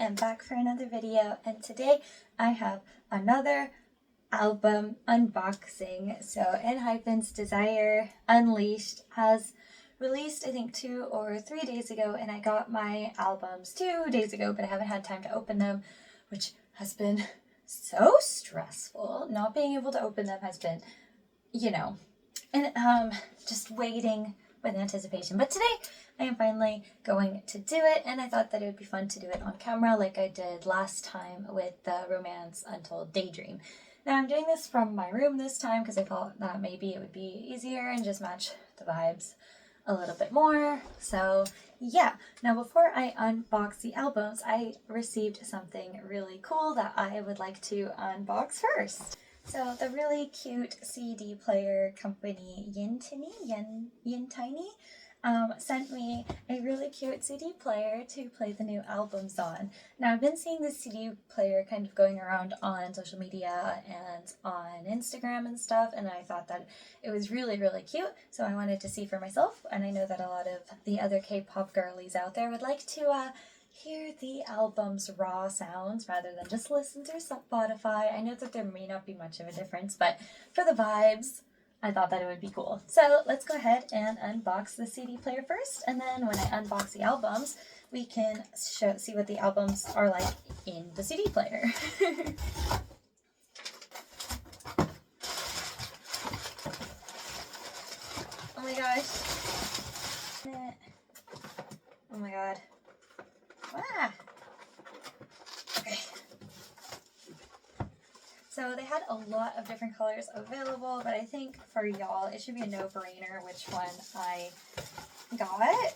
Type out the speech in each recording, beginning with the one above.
am back for another video, and today I have another album unboxing. So Enhypen Desire Unleashed has released, I think 2 or 3 days ago, and I got my albums 2 days ago, but I haven't had time to open them, which has been so stressful. Not being able to open them has been, and just waiting with anticipation. But today I am finally going to do it, and I thought that it would be fun to do it on camera like I did last time with the Romance Untold Daydream. Now I'm doing this from my room this time because I thought that maybe it would be easier and just match the vibes a little bit more. So yeah, now before I unbox the albums, I received something really cool that I would like to unbox first. So the really cute CD player company Yintiny sent me a really cute CD player to play the new albums on. Now I've been seeing this CD player kind of going around on social media and on Instagram and stuff, and I thought that it was really cute, so I wanted to see for myself. And I know that a lot of the other K-pop girlies out there would like to hear the album's raw sounds rather than just listen through Spotify. I know that there may not be much of a difference, but for the vibes, I thought that it would be cool. So let's go ahead and unbox the CD player first, and then when I unbox the albums, we can see what the albums are like in the CD player. Oh my gosh. Oh my god. Ah. Okay. So they had a lot of different colors available, but I think for y'all it should be a no-brainer which one I got.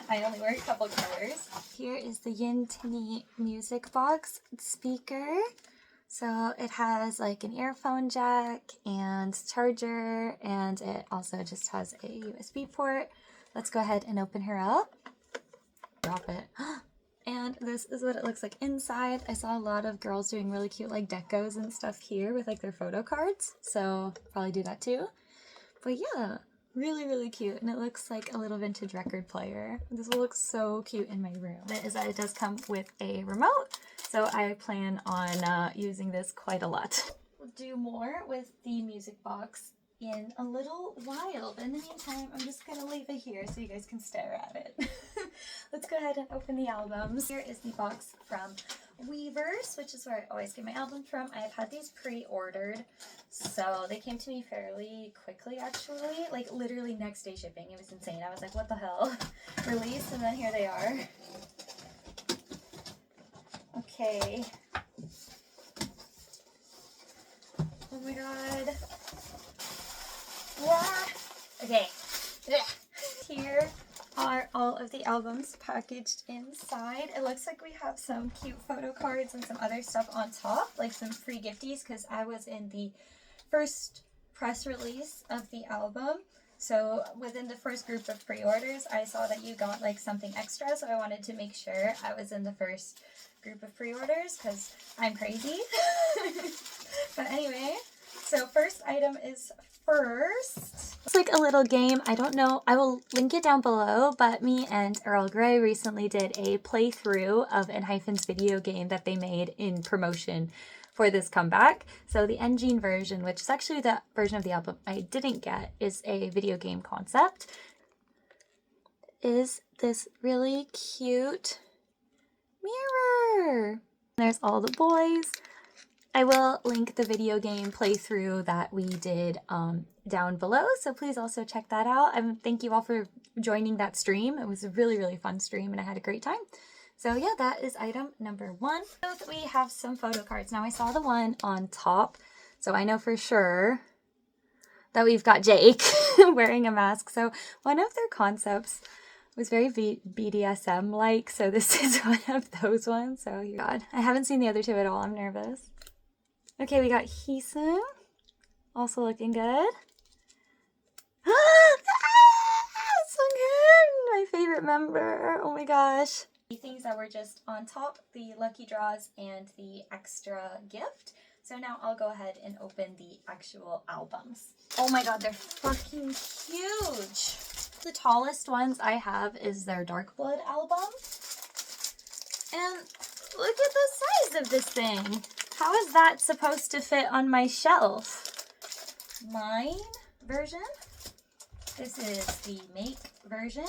I only wear a couple colors. Here is the Yintiny music box speaker. So it has like an earphone jack and charger, and it also just has a USB port. Let's go ahead and open her up. Drop it. And this is what it looks like inside. I saw a lot of girls doing really cute like decos and stuff here with like their photo cards, so probably do that too. But yeah, really cute, and it looks like a little vintage record player. This will look so cute in my room. It does come with a remote, so I plan on using this quite a lot. We'll do more with the music box in a little while, but in the meantime I'm just gonna leave it here so you guys can stare at it. Let's go ahead and open the albums. Here is the box from Weavers, which is where I always get my albums from. I've had these pre-ordered, so they came to me fairly quickly actually, like literally next day shipping. It was insane. I was like, what the hell? Release, and then here they are. Okay. Oh my god. Okay, here are all of the albums packaged inside. It looks like we have some cute photo cards and some other stuff on top, like some free gifties, because I was in the first press release of the album. So within the first group of pre-orders, I saw that you got like something extra, so I wanted to make sure I was in the first group of pre-orders because I'm crazy. But anyway, so first item is first. It's like a little game. I don't know. I will link it down below, but me and Earl Grey recently did a playthrough of Enhypen's video game that they made in promotion for this comeback. So the Engine version, which is actually the version of the album I didn't get, is a video game concept. Is this really cute mirror. There's all the boys. I will link the video game playthrough that we did down below, so please also check that out. Thank you all for joining that stream. It was a really fun stream, and I had a great time. So yeah, that is item number 1. So we have some photo cards. Now I saw the one on top, so I know for sure that we've got Jake wearing a mask. So one of their concepts was very BDSM-like, so this is one of those ones. So God, I haven't seen the other two at all. I'm nervous. Okay, we got Heesun, also looking good. So good! My favorite member. Oh my gosh. The things that were just on top, the lucky draws and the extra gift. So now I'll go ahead and open the actual albums. Oh my god, they're fucking huge! The tallest ones I have is their Dark Blood album. And look at the size of this thing. How is that supposed to fit on my shelf? Mine version. This is the make version.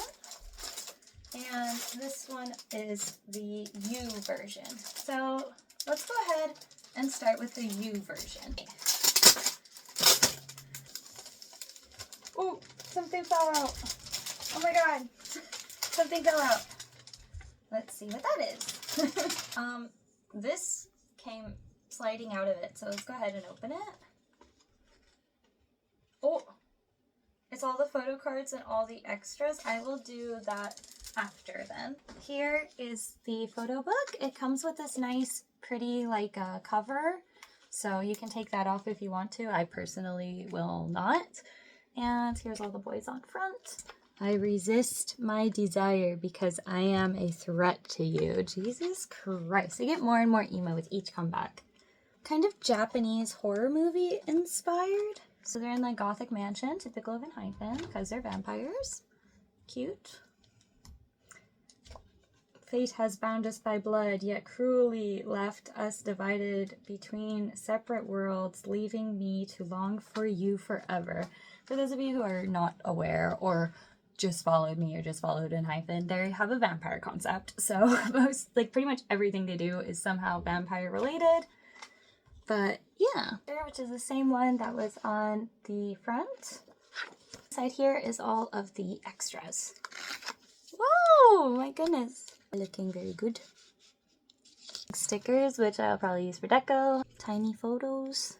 And this one is the U version. So let's go ahead and start with the U version. Oh, something fell out. Oh my god. Something fell out. Let's see what that is. This came sliding out of it, so let's go ahead and open it. Oh, it's all the photo cards and all the extras. I will do that after then. Here is the photo book. It comes with this nice, pretty, like, cover, so you can take that off if you want to. I personally will not. And here's all the boys on front. I resist my desire because I am a threat to you. Jesus Christ. I get more and more emo with each comeback. Kind of Japanese horror movie inspired. So they're in the Gothic mansion, typical of Enhypen, because they're vampires. Cute. Fate has bound us by blood, yet cruelly left us divided between separate worlds, leaving me to long for you forever. For those of you who are not aware or just followed me or just followed Enhypen, they have a vampire concept. So pretty much everything they do is somehow vampire related. But yeah, which is the same one that was on the front. Side here is all of the extras. Whoa, my goodness. Looking very good. Stickers, which I'll probably use for deco. Tiny photos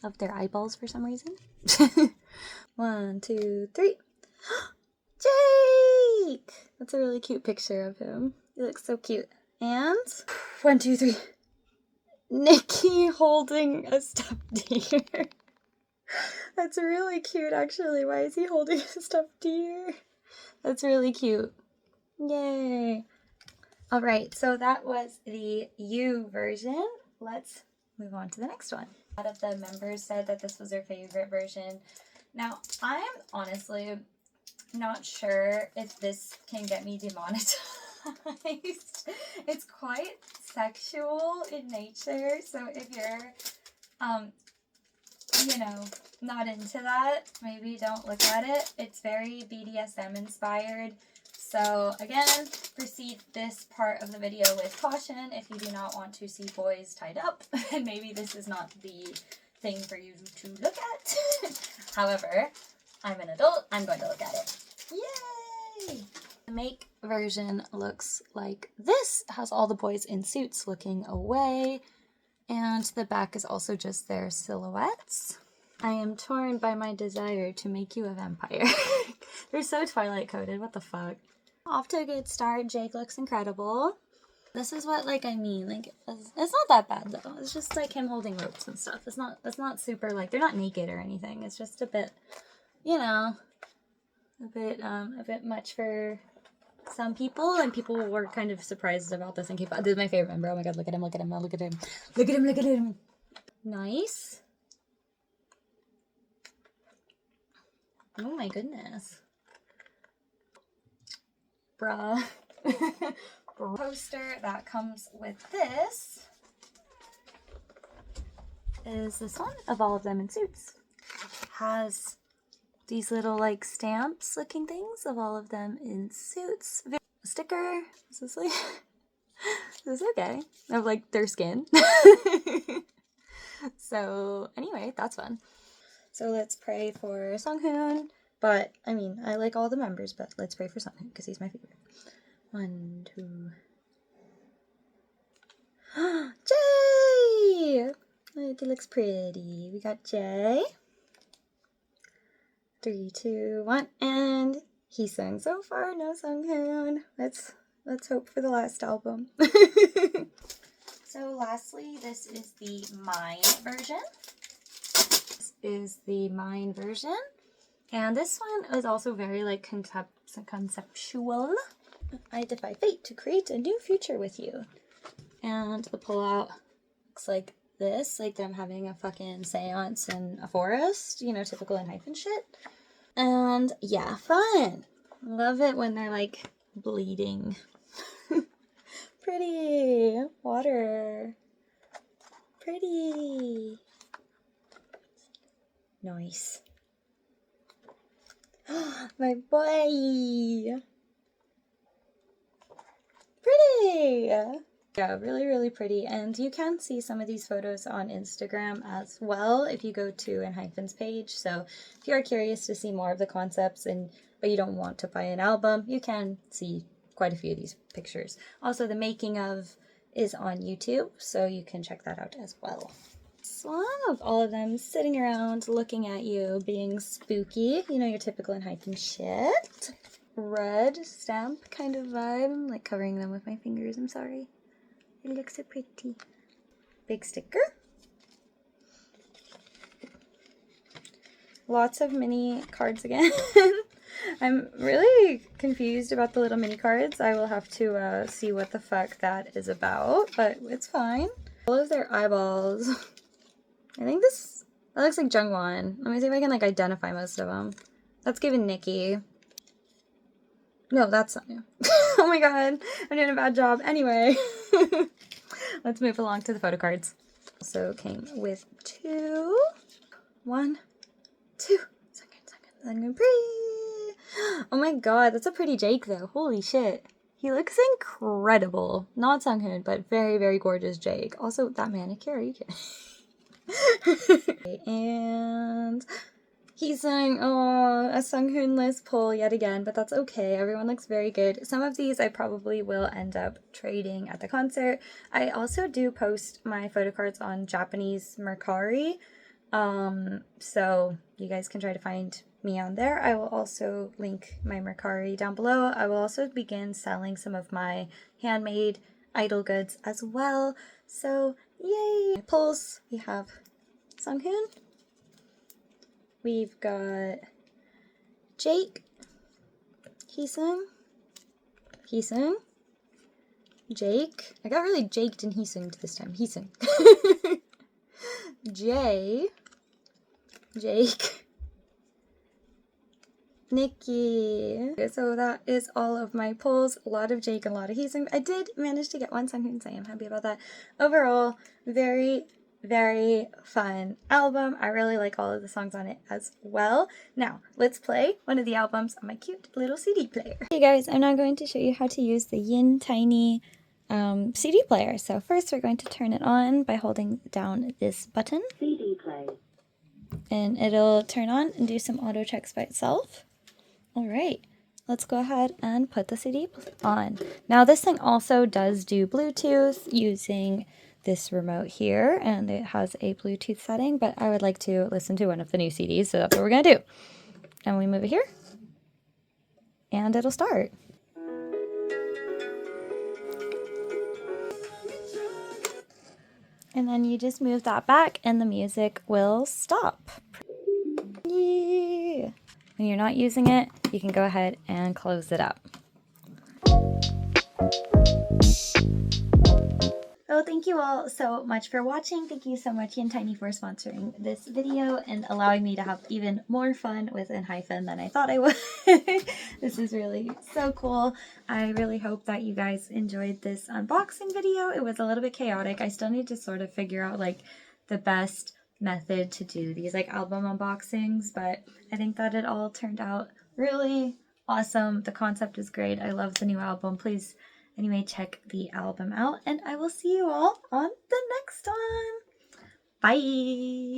of their eyeballs for some reason. 1, 2, 3. Jake! That's a really cute picture of him. He looks so cute. And 1, 2, 3. Nikki holding a stuffed deer. That's really cute, actually. Why is he holding a stuffed deer? That's really cute. Yay! Alright, so that was the U version. Let's move on to the next one. A lot of the members said that this was their favorite version. Now, I'm honestly not sure if this can get me demonetized. It's quite sexual in nature, so if you're, you know, not into that, maybe don't look at it. It's very BDSM inspired. So again, proceed this part of the video with caution if you do not want to see boys tied up, and maybe this is not the thing for you to look at. However, I'm an adult, I'm going to look at it. Yay! The make version looks like this. It has all the boys in suits looking away, and the back is also just their silhouettes. I am torn by my desire to make you a vampire. They're so Twilight coded, what the fuck. Off to a good start. Jake looks incredible. This is what, like, I mean, like, it's not that bad though. It's just like him holding ropes and stuff. It's not super, like, they're not naked or anything. It's just a bit, you know, a bit much for some people, and people were kind of surprised about this and keep. This is my favorite member. Oh my god, look at him, look at him, look at him, look at him, look at him. Nice. Oh my goodness. Bruh. Poster that comes with this is this one of all of them in suits. Has these little like stamps looking things of all of them in suits. A sticker. Is this like this is okay. Of like their skin. So anyway, that's fun. So let's pray for Sunghoon. But I mean, I like all the members, but let's pray for Sunghoon because he's my favorite. 1, 2. Jay! Look, it looks pretty. We got Jay. 3, 2, 1, and he sang so far. No Sunghoon. Let's hope for the last album. So lastly, this is the Mine version. This is the Mine version, and this one is also very like conceptual. I defy fate to create a new future with you. And the pullout looks like this, like them having a fucking seance in a forest, you know, typical Enhypen shit. And yeah, fun. Love it when they're like bleeding. Pretty. Water. Pretty. Nice. My boy. Pretty. Yeah, really, really pretty. And you can see some of these photos on Instagram as well if you go to Enhypen's page. So if you are curious to see more of the concepts but you don't want to buy an album, you can see quite a few of these pictures. Also, the making of is on YouTube, so you can check that out as well. One of all of them sitting around looking at you, being spooky. You know, your typical Enhypen shit. Red stamp kind of vibe. I'm like covering them with my fingers, I'm sorry. It looks so pretty. Big sticker. Lots of mini cards again. I'm really confused about the little mini cards. I will have to see what the fuck that is about, but it's fine. All of their eyeballs. I think that looks like Jungwon. Let me see if I can like identify most of them. That's given Nikki. No, that's not new. Oh my god, I'm doing a bad job. Anyway, let's move along to the photo cards. Also came with 2. 1, 2. Second, pretty. Oh my god, that's a pretty Jake though. Holy shit. He looks incredible. Not Sunghoon, but very, very gorgeous Jake. Also, that manicure, are you kidding? And he's saying, oh, a Sunghoon-less pull yet again, but that's okay. Everyone looks very good. Some of these I probably will end up trading at the concert. I also do post my photo cards on Japanese Mercari, so you guys can try to find me on there. I will also link my Mercari down below. I will also begin selling some of my handmade idol goods as well. So, yay! Pulls, we have Sunghoon. We've got Jake, Heesung, Jake. I got really Jaked and Heesunged this time. Heesung. Jake, Nikki. So that is all of my pulls. A lot of Jake and a lot of Heesung. I did manage to get one Sunghoon, so I am happy about that. Overall, very, very fun album. I really like all of the songs on it as well. Now, let's play one of the albums on my cute little CD player. Hey guys, I'm now going to show you how to use the Yintiny CD player. So first we're going to turn it on by holding down this button. CD play. And it'll turn on and do some auto checks by itself. Alright, let's go ahead and put the CD on. Now this thing also does do Bluetooth using this remote here, and it has a Bluetooth setting, but I would like to listen to one of the new CDs, so that's what we're going to do. And we move it here, and it'll start. And then you just move that back, and the music will stop. Yeah. When you're not using it, you can go ahead and close it up. So thank you all so much for watching. Thank you so much Yintiny for sponsoring this video and allowing me to have even more fun with Enhypen than I thought I would. This is really so cool. I really hope that you guys enjoyed this unboxing video. It was a little bit chaotic. I still need to sort of figure out like the best method to do these like album unboxings, but I think that it all turned out really awesome. The concept is great. I love the new album. Please anyway, check the album out, and I will see you all on the next one. Bye!